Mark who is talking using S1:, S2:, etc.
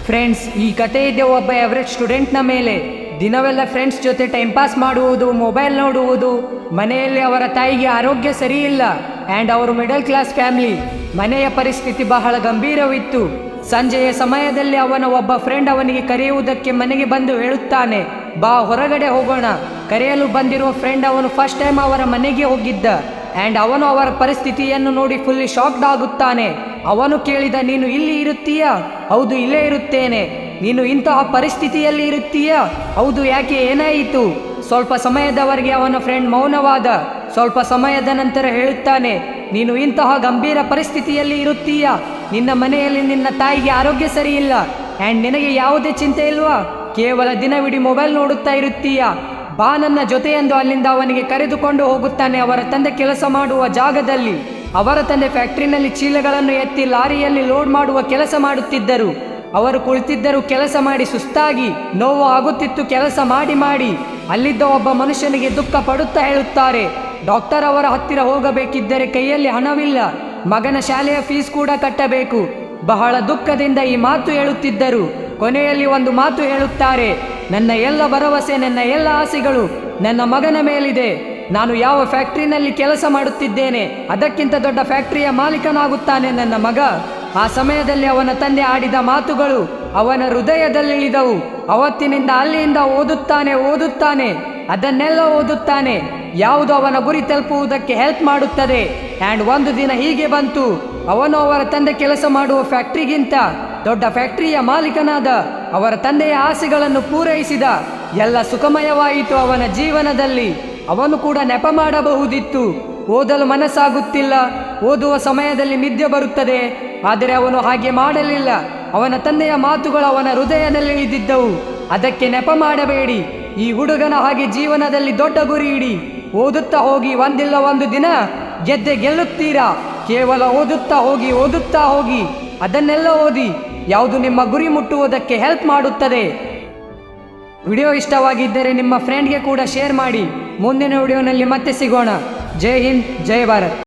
S1: Friends, ಈ ಕತೆ ಇದೆ ಒಬ್ಬ ಎವರೇಜ್ ಸ್ಟೂಡೆಂಟ್ನ ಮೇಲೆ. ದಿನವೆಲ್ಲ ಫ್ರೆಂಡ್ಸ್ ಜೊತೆ ಟೈಮ್ ಪಾಸ್ ಮಾಡುವುದು, ಮೊಬೈಲ್ ನೋಡುವುದು. ಮನೆಯಲ್ಲಿ ಅವರ ತಾಯಿಗೆ ಆರೋಗ್ಯ ಸರಿಯಿಲ್ಲ ಆ್ಯಂಡ್ ಅವರು ಮಿಡಲ್ ಕ್ಲಾಸ್ ಫ್ಯಾಮಿಲಿ. ಮನೆಯ ಪರಿಸ್ಥಿತಿ ಬಹಳ ಗಂಭೀರವಿತ್ತು. ಸಂಜೆಯ ಸಮಯದಲ್ಲಿ ಅವನ ಒಬ್ಬ ಫ್ರೆಂಡ್ ಅವನಿಗೆ ಕರೆಯುವುದಕ್ಕೆ ಮನೆಗೆ ಬಂದು ಹೇಳುತ್ತಾನೆ, ಬಾ ಹೊರಗಡೆ ಹೋಗೋಣ. ಕರೆಯಲು ಬಂದಿರುವ ಫ್ರೆಂಡ್ ಅವನು ಫಸ್ಟ್ ಟೈಮ್ ಅವರ ಮನೆಗೆ ಹೋಗಿದ್ದ ಆ್ಯಂಡ್ ಅವನು ಅವರ ಪರಿಸ್ಥಿತಿಯನ್ನು ನೋಡಿ ಫುಲ್ಲಿ ಶಾಕ್ಡ್ ಆಗುತ್ತಾನೆ. ಅವನು ಕೇಳಿದ, ನೀನು ಇಲ್ಲಿ ಇರುತ್ತೀಯಾ? ಹೌದು, ಇಲ್ಲೇ ಇರುತ್ತೇನೆ. ನೀನು ಇಂತಹ ಪರಿಸ್ಥಿತಿಯಲ್ಲಿ ಇರುತ್ತೀಯಾ? ಹೌದು, ಯಾಕೆ, ಏನಾಯಿತು? ಸ್ವಲ್ಪ ಸಮಯದವರೆಗೆ ಅವನ ಫ್ರೆಂಡ್ ಮೌನವಾದ. ಸ್ವಲ್ಪ ಸಮಯದ ನಂತರ ಹೇಳುತ್ತಾನೆ, ನೀನು ಇಂತಹ ಗಂಭೀರ ಪರಿಸ್ಥಿತಿಯಲ್ಲಿ ಇರುತ್ತೀಯಾ? ನಿನ್ನ ಮನೆಯಲ್ಲಿ ನಿನ್ನ ತಾಯಿಗೆ ಆರೋಗ್ಯ ಸರಿಯಿಲ್ಲ ಆ್ಯಂಡ್ ನಿನಗೆ ಯಾವುದೇ ಚಿಂತೆ ಇಲ್ವಾ? ಕೇವಲ ದಿನವಿಡೀ ಮೊಬೈಲ್ ನೋಡುತ್ತಾ ಇರುತ್ತೀಯಾ? ಬಾ ನನ್ನ ಜೊತೆ ಎಂದು ಅಲ್ಲಿಂದ ಅವನಿಗೆ ಕರೆದುಕೊಂಡು ಹೋಗುತ್ತಾನೆ. ಅವರ ತಂದೆ ಕೆಲಸ ಮಾಡುವ ಜಾಗದಲ್ಲಿ. ಅವರ ತಂದೆ ಫ್ಯಾಕ್ಟ್ರಿನಲ್ಲಿ ಚೀಲಗಳನ್ನು ಎತ್ತಿ ಲಾರಿಯಲ್ಲಿ ಲೋಡ್ ಮಾಡುವ ಕೆಲಸ ಮಾಡುತ್ತಿದ್ದರು. ಅವರು ಕುಳಿತಿದ್ದರು. ಕೆಲಸ ಮಾಡಿ ಸುಸ್ತಾಗಿ ನೋವು ಆಗುತ್ತಿತ್ತು. ಕೆಲಸ ಮಾಡಿ ಅಲ್ಲಿದ್ದ ಒಬ್ಬ ಮನುಷ್ಯನಿಗೆ ದುಃಖ ಪಡುತ್ತಾ ಹೇಳುತ್ತಾರೆ, ಡಾಕ್ಟರ್ ಅವರ ಹತ್ತಿರ ಹೋಗಬೇಕಿದ್ದರೆ ಕೈಯಲ್ಲಿ ಹಣವಿಲ್ಲ, ಮಗನ ಶಾಲೆಯ ಫೀಸ್ ಕೂಡ ಕಟ್ಟಬೇಕು. ಬಹಳ ದುಃಖದಿಂದ ಈ ಮಾತು ಹೇಳುತ್ತಿದ್ದರು. ಕೊನೆಯಲ್ಲಿ ಒಂದು ಮಾತು ಹೇಳುತ್ತಾರೆ, ನನ್ನ ಎಲ್ಲ ಭರವಸೆ, ನನ್ನ ಎಲ್ಲ ಆಸೆಗಳು ನನ್ನ ಮಗನ ಮೇಲಿದೆ. ನಾನು ಯಾವ ಫ್ಯಾಕ್ಟ್ರಿನಲ್ಲಿ ಕೆಲಸ ಮಾಡುತ್ತಿದ್ದೇನೆ ಅದಕ್ಕಿಂತ ದೊಡ್ಡ ಫ್ಯಾಕ್ಟ್ರಿಯ ಮಾಲೀಕನಾಗುತ್ತಾನೆ ನನ್ನ ಮಗ. ಆ ಸಮಯದಲ್ಲಿ ಅವನ ತಂದೆ ಆಡಿದ ಮಾತುಗಳು ಅವನ ಹೃದಯದಲ್ಲಿಳಿದವು. ಅವತ್ತಿನಿಂದ ಅಲ್ಲಿಂದ ಓದುತ್ತಾನೆ, ಅದನ್ನೆಲ್ಲ ಓದುತ್ತಾನೆ. ಯಾವುದು ಅವನ ಗುರಿ ತಲುಪುವುದಕ್ಕೆ ಹೆಲ್ಪ್ ಮಾಡುತ್ತದೆ. ಆ್ಯಂಡ್ ಒಂದು ದಿನ ಹೀಗೆ ಬಂತು, ಅವನು ಅವರ ತಂದೆ ಕೆಲಸ ಮಾಡುವ ಫ್ಯಾಕ್ಟ್ರಿಗಿಂತ ದೊಡ್ಡ ಫ್ಯಾಕ್ಟ್ರಿಯ ಮಾಲೀಕನಾದ. ಅವರ ತಂದೆಯ ಆಸೆಗಳನ್ನು ಪೂರೈಸಿದ. ಎಲ್ಲ ಸುಖಮಯವಾಯಿತು ಅವನ ಜೀವನದಲ್ಲಿ. ಅವನು ಕೂಡ ನೆಪ ಮಾಡಬಹುದಿತ್ತು. ಓದಲು ಮನಸ್ಸಾಗುತ್ತಿಲ್ಲ, ಓದುವ ಸಮಯದಲ್ಲಿ ನಿದ್ದೆ ಬರುತ್ತದೆ. ಆದರೆ ಅವನು ಹಾಗೆ ಮಾಡಲಿಲ್ಲ. ಅವನ ತಂದೆಯ ಮಾತುಗಳು ಅವನ ಹೃದಯದಲ್ಲಿ ಇಳಿದಿದ್ದವು. ಅದಕ್ಕೆ ನೆಪ ಮಾಡಬೇಡಿ. ಈ ಹುಡುಗನ ಹಾಗೆ ಜೀವನದಲ್ಲಿ ದೊಡ್ಡ ಗುರಿ ಇಡಿ. ಓದುತ್ತಾ ಹೋಗಿ, ಒಂದಿಲ್ಲ ಒಂದು ದಿನ ಗೆಲ್ಲುತ್ತೀರಾ. ಕೇವಲ ಓದುತ್ತಾ ಹೋಗಿ ಅದನ್ನೆಲ್ಲ ಓದಿ. ಯಾವುದು ನಿಮ್ಮ ಗುರಿ ಮುಟ್ಟುವುದಕ್ಕೆ ಹೆಲ್ಪ್ ಮಾಡುತ್ತದೆ. ವಿಡಿಯೋ ಇಷ್ಟವಾಗಿದ್ದರೆ ನಿಮ್ಮ ಫ್ರೆಂಡ್ಗೆ ಕೂಡ ಶೇರ್ ಮಾಡಿ. ಮುಂದಿನ ವಿಡಿಯೋನಲ್ಲಿ ಮತ್ತೆ ಸಿಗೋಣ. ಜೈ ಹಿಂದ್, ಜೈ ಭಾರತ್.